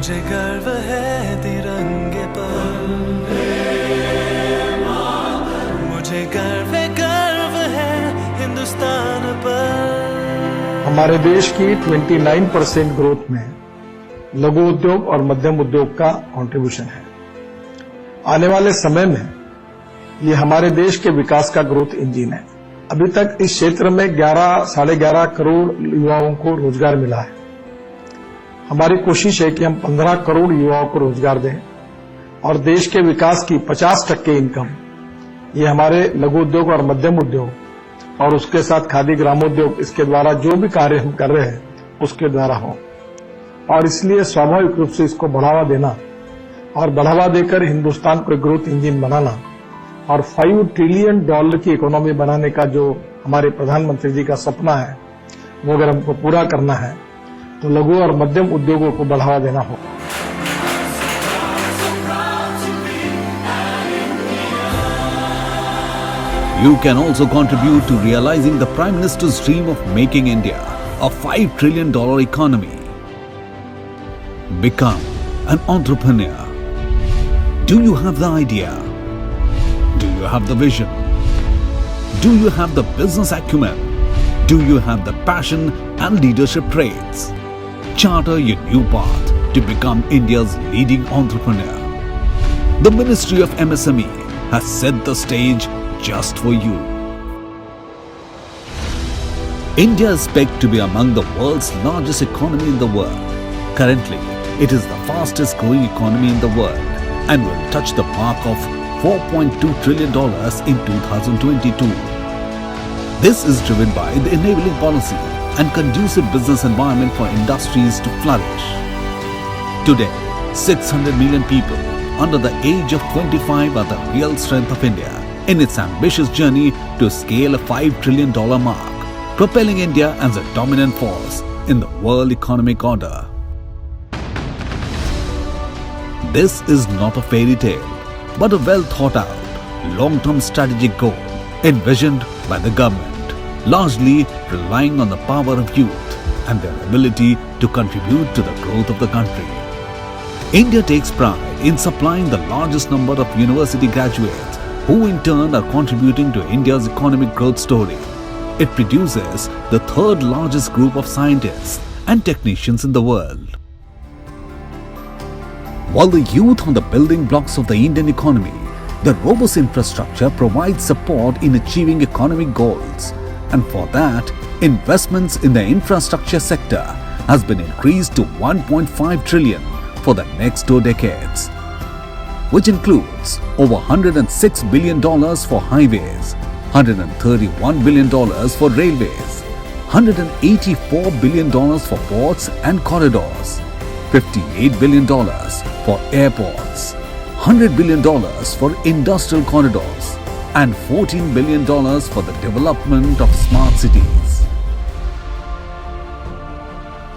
मुझे गर्व है तिरंगे पर, मुझे गर्व है हिंदुस्तान पर। हमारे देश की 29% ग्रोथ में लघु उद्योग और मध्यम उद्योग का कंट्रीब्यूशन है। आने वाले समय में ये हमारे देश के विकास का ग्रोथ इंजन है। अभी तक इस क्षेत्र में 11 11.5 करोड़ युवाओं को रोजगार मिला है। हमारी कोशिश है कि हम 15 करोड़ युवाओं को रोजगार दें और देश के विकास की 50% इनकम ये हमारे लघु उद्योग और मध्यम उद्योग और उसके साथ खादी ग्रामोद्योग, इसके द्वारा जो भी कार्य हम कर रहे हैं उसके द्वारा हो। और इसलिए स्वाभाविक रूप से इसको बढ़ावा देना और बढ़ावा देकर हिंदुस्तान को ग्रोथ इंजन बनाना और $5 ट्रिलियन की इकोनॉमी बनाने का जो हमारे प्रधानमंत्री जी का सपना है, वो अगर हमको पूरा करना है तो लघु और मध्यम उद्योगों को बढ़ावा देना होगा। You can also contribute to realizing the Prime Minister's dream of making India a $5 trillion economy. Become an entrepreneur. Do you have the idea? Do you have the vision? Do you have the business acumen? Do you have the passion and leadership traits? Charter your new path to become India's leading entrepreneur. The Ministry of MSME has set the stage just for you. India is pegged to be among the world's largest economy in the world. Currently, it is the fastest growing economy in the world and will touch the mark of $4.2 trillion in 2022. This is driven by the enabling policy and conducive business environment for industries to flourish. Today, 600 million people under the age of 25 are the real strength of India in its ambitious journey to scale a $5 trillion mark, propelling India as a dominant force in the world economic order. This is not a fairy tale, but a well thought out, long-term strategic goal envisioned by the government, largely relying on the power of youth and their ability to contribute to the growth of the country. India takes pride in supplying the largest number of university graduates who in turn are contributing to India's economic growth story. It produces the third largest group of scientists and technicians in the world. While the youth are the building blocks of the Indian economy, the robust infrastructure provides support in achieving economic goals. And for that, investments in the infrastructure sector has been increased to $1.5 trillion for the next 2 decades, which includes over $106 billion for highways, $131 billion for railways, $184 billion for ports and corridors, $58 billion for airports, $100 billion for industrial corridors, and $14 billion for the development of smart cities.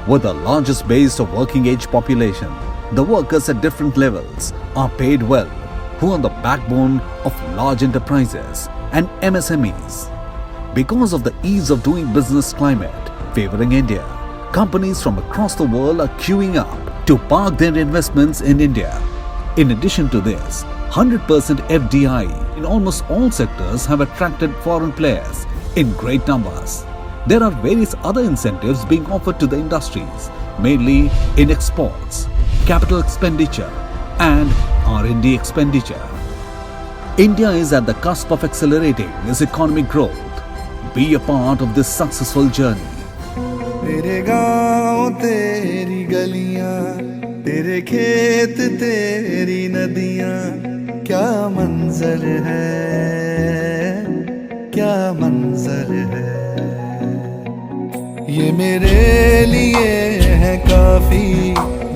With the largest base of working age population, the workers at different levels are paid well, who are the backbone of large enterprises and MSMEs. Because of the ease of doing business climate favoring India, companies from across the world are queuing up to park their investments in India. In addition to this, 100% FDI in almost all sectors have attracted foreign players in great numbers. There are various other incentives being offered to the industries, mainly in exports, capital expenditure and R&D expenditure. India is at the cusp of accelerating its economic growth. Be a part of this successful journey. तेरे गाँव तेरी गलियाँ, तेरे खेत तेरी नदियाँ, क्या मंजर है, क्या मंजर है। ये मेरे लिए है काफी,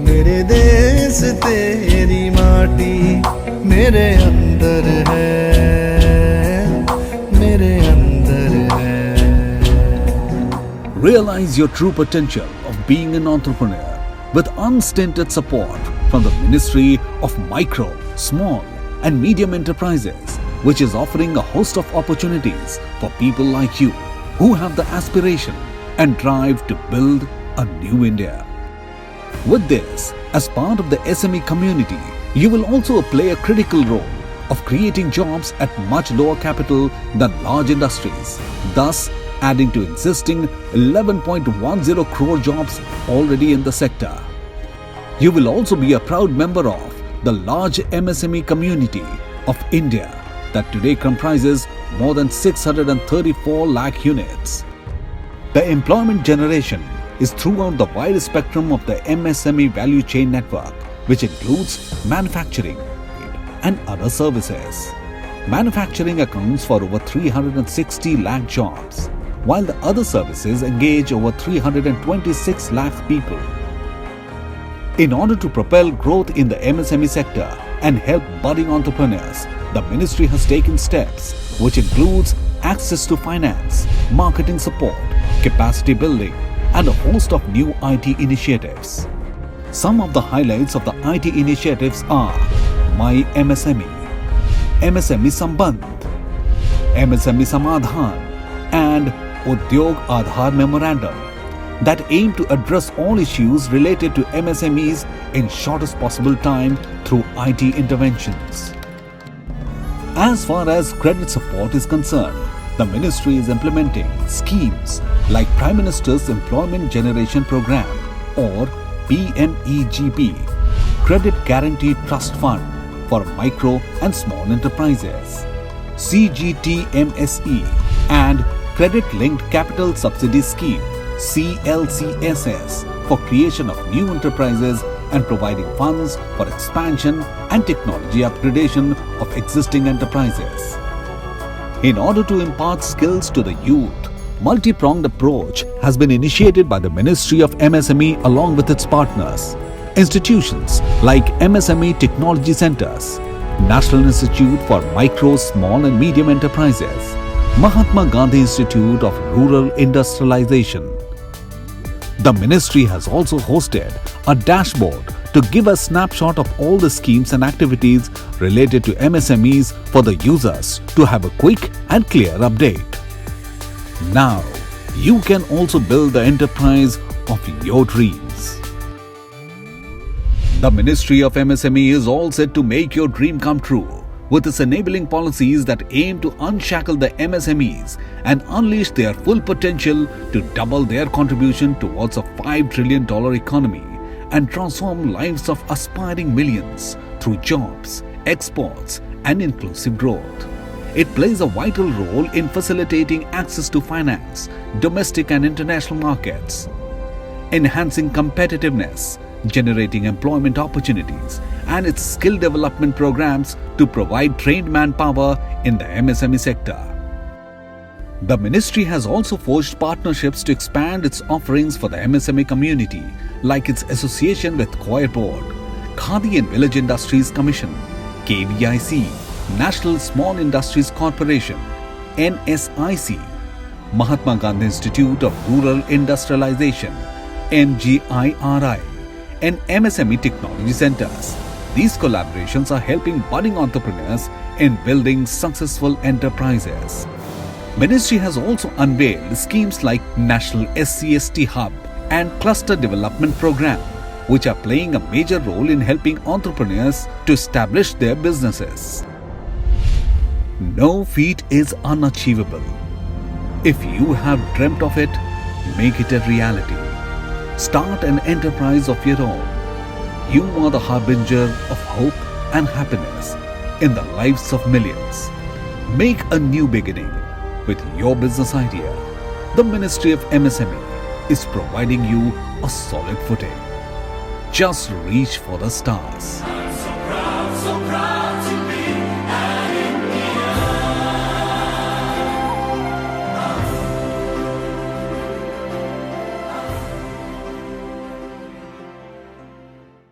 मेरे देश तेरी माटी मेरे अंदर है, मेरे अंदर है। Realize your true potential of being an entrepreneur with unstinted support from the Ministry of Micro, Small and Medium Enterprises, which is offering a host of opportunities for people like you who have the aspiration and drive to build a new India. With this, as part of the SME community, you will also play a critical role of creating jobs at much lower capital than large industries, thus adding to existing 11.10 crore jobs already in the sector. You will also be a proud member of the large MSME community of India that today comprises more than 634 lakh units. The employment generation is throughout the wide spectrum of the MSME value chain network, which includes manufacturing and other services. Manufacturing accounts for over 360 lakh jobs, while the other services engage over 326 lakh people. In order to propel growth in the MSME sector and help budding entrepreneurs, the ministry has taken steps which includes access to finance, marketing support, capacity building, and a host of new IT initiatives. Some of the highlights of the IT initiatives are My MSME, MSME Sambandh, MSME Samadhan, and Udyog Aadhaar Memorandum that aim to address all issues related to MSMEs in shortest possible time through IT interventions. As far as credit support is concerned, the ministry is implementing schemes like Prime Minister's Employment Generation Program or PMEGP, Credit Guarantee Trust Fund for Micro and Small Enterprises, CGTMSE, and Credit Linked Capital Subsidy Scheme CLCSS for creation of new enterprises and providing funds for expansion and technology upgradation of existing enterprises. In order to impart skills to the youth, multi-pronged approach has been initiated by the Ministry of MSME along with its partners. Institutions like MSME Technology Centers, National Institute for Micro, Small and Medium Enterprises, Mahatma Gandhi Institute of Rural Industrialization. The ministry has also hosted a dashboard to give a snapshot of all the schemes and activities related to MSMEs for the users to have a quick and clear update. Now, you can also build the enterprise of your dreams. The Ministry of MSME is all set to make your dream come true with its enabling policies that aim to unshackle the MSMEs and unleash their full potential to double their contribution towards a $5 trillion economy and transform lives of aspiring millions through jobs, exports, and inclusive growth. It plays a vital role in facilitating access to finance, domestic and international markets, enhancing competitiveness, generating employment opportunities, and its skill development programs to provide trained manpower in the MSME sector. The ministry has also forged partnerships to expand its offerings for the MSME community, like its association with Coir Board, Khadi and Village Industries Commission, KVIC, National Small Industries Corporation, NSIC, Mahatma Gandhi Institute of Rural Industrialization, MGIRI, and MSME Technology Centers. These collaborations are helping budding entrepreneurs in building successful enterprises. Ministry has also unveiled schemes like National SCST Hub and Cluster Development Program, which are playing a major role in helping entrepreneurs to establish their businesses. No feat is unachievable. If you have dreamt of it, make it a reality. Start an enterprise of your own. You are the harbinger of hope and happiness in the lives of millions. Make a new beginning with your business idea. The Ministry of MSME is providing you a solid footing. Just reach for the stars. I'm so proud, so proud.